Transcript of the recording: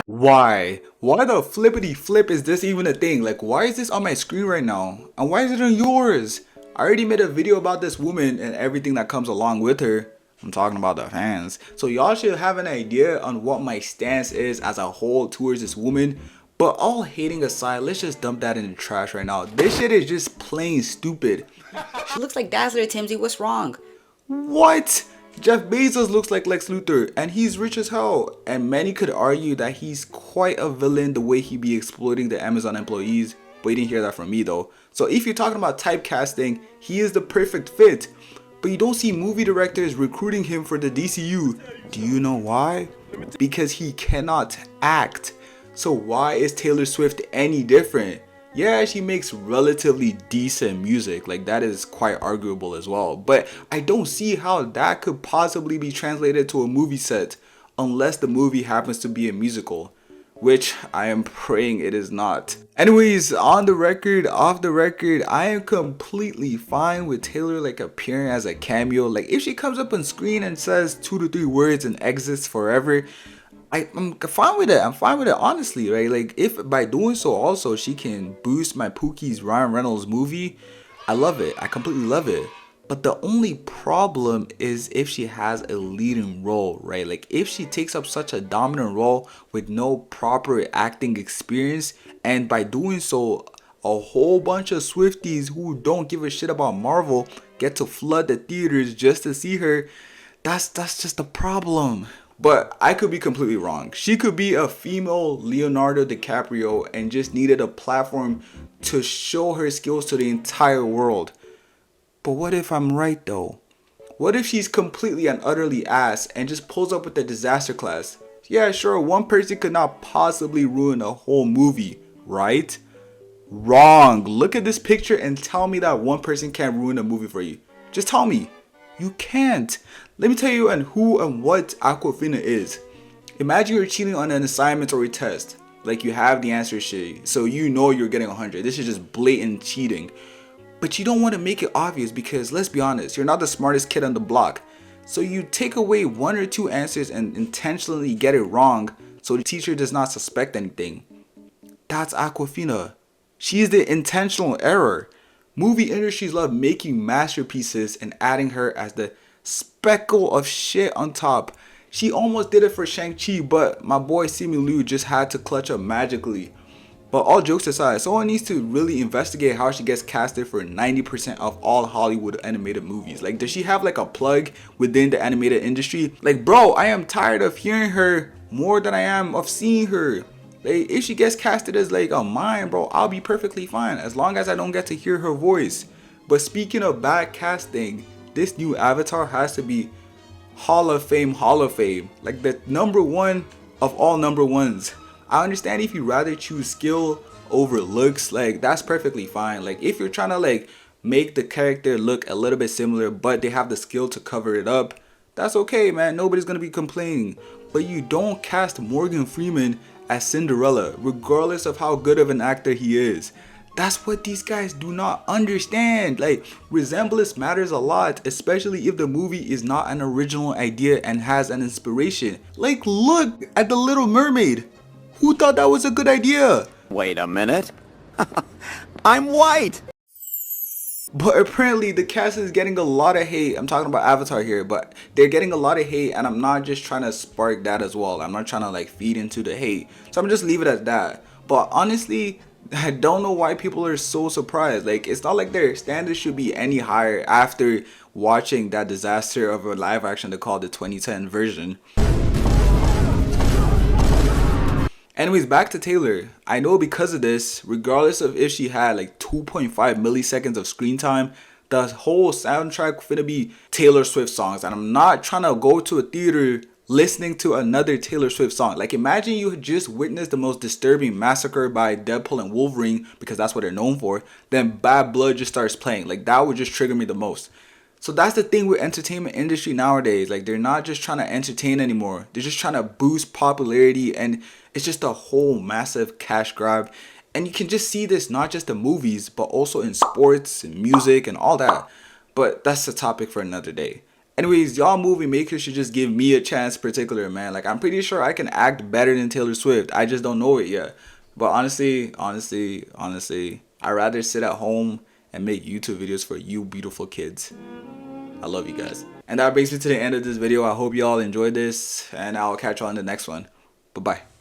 Why? Why the flippity flip is this even a thing? Like, why is this on my screen right now? And why is it on yours? I already made a video about this woman and everything that comes along with her. I'm talking about the fans. So y'all should have an idea on what my stance is as a whole towards this woman. But all hating aside, let's just dump that in the trash right now. This shit is just plain stupid. She looks like Dazzler, Timsy. What's wrong? What? Jeff Bezos looks like Lex Luthor and he's rich as hell. And many could argue that he's quite a villain the way he be exploiting the Amazon employees. But you didn't hear that from me though. So if you're talking about typecasting, he is the perfect fit. But you don't see movie directors recruiting him for the DCU. Do you know why? Because he cannot act. So why is Taylor Swift any different? Yeah, she makes relatively decent music, like that is quite arguable as well, but I don't see how that could possibly be translated to a movie set unless the movie happens to be a musical, which I am praying it is not. Anyways, on the record, off the record, I am completely fine with Taylor like appearing as a cameo. Like if she comes up on screen and says 2 to 3 words and exits forever, I'm fine with it. I'm fine with it, honestly, right? Like, if by doing so also she can boost my Pookie's Ryan Reynolds movie, I love it. I completely love it. But the only problem is if she has a leading role, right? Like, if she takes up such a dominant role with no proper acting experience, and by doing so, a whole bunch of Swifties who don't give a shit about Marvel get to flood the theaters just to see her, that's just a problem. But I could be completely wrong. She could be a female Leonardo DiCaprio and just needed a platform to show her skills to the entire world. But what if I'm right though? What if she's completely and utterly ass and just pulls up with the disaster class? Yeah, sure, one person could not possibly ruin a whole movie, right? Wrong. Look at this picture and tell me that one person can't ruin a movie for you. Just tell me. You can't. Let me tell you who and what Awkwafina is. Imagine you're cheating on an assignment or a test. Like you have the answer sheet, so you know you're getting 100. This is just blatant cheating. But you don't want to make it obvious because let's be honest, you're not the smartest kid on the block. So you take away 1 or 2 answers and intentionally get it wrong so the teacher does not suspect anything. That's Awkwafina. She's the intentional error. Movie industries love making masterpieces and adding her as the speckle of shit on top. She almost did it for Shang-Chi, but my boy Simu Liu just had to clutch up magically. But all jokes aside, someone needs to really investigate how she gets casted for 90% of all Hollywood animated movies. Like, does she have like a plug within the animated industry? Like, bro, I am tired of hearing her more than I am of seeing her. Like, if she gets casted as like a mime, bro, I'll be perfectly fine as long as I don't get to hear her voice. But speaking of bad casting, this new Avatar has to be Hall of Fame, like the #1 of all #1s. I understand if you rather choose skill over looks, like that's perfectly fine. Like if you're trying to like make the character look a little bit similar but they have the skill to cover it up, that's okay, man. Nobody's gonna be complaining. But you don't cast Morgan Freeman as Cinderella regardless of how good of an actor he is. That's what these guys do not understand. Like, resemblance matters a lot, especially if the movie is not an original idea and has an inspiration. Like, look at The Little Mermaid. Who thought that was a good idea? Wait a minute. I'm white! But apparently the cast is getting a lot of hate. I'm talking about Avatar here, but they're getting a lot of hate and I'm not just trying to spark that as well. I'm not trying to like feed into the hate. So I'm just leave it at that. But honestly, I don't know why people are so surprised. Like, it's not like their standards should be any higher after watching that disaster of a live action they called the 2010 version. Anyways, back to Taylor. I know because of this, regardless of if she had like 2.5 milliseconds of screen time, the whole soundtrack finna be Taylor Swift songs. And I'm not trying to go to a theater listening to another Taylor Swift song. Like, imagine you had just witnessed the most disturbing massacre by Deadpool and Wolverine, because that's what they're known for, then Bad Blood just starts playing. Like, that would just trigger me the most. So that's the thing with entertainment industry nowadays. Like, they're not just trying to entertain anymore. They're just trying to boost popularity, and it's just a whole massive cash grab. And you can just see this not just in movies, but also in sports and music and all that. But that's a topic for another day. Anyways, y'all movie makers should just give me a chance particular, man. Like, I'm pretty sure I can act better than Taylor Swift. I just don't know it yet. But honestly, I'd rather sit at home and make YouTube videos for you beautiful kids. I love you guys. And that brings me to the end of this video. I hope y'all enjoyed this, and I'll catch you on the next one. Bye-bye.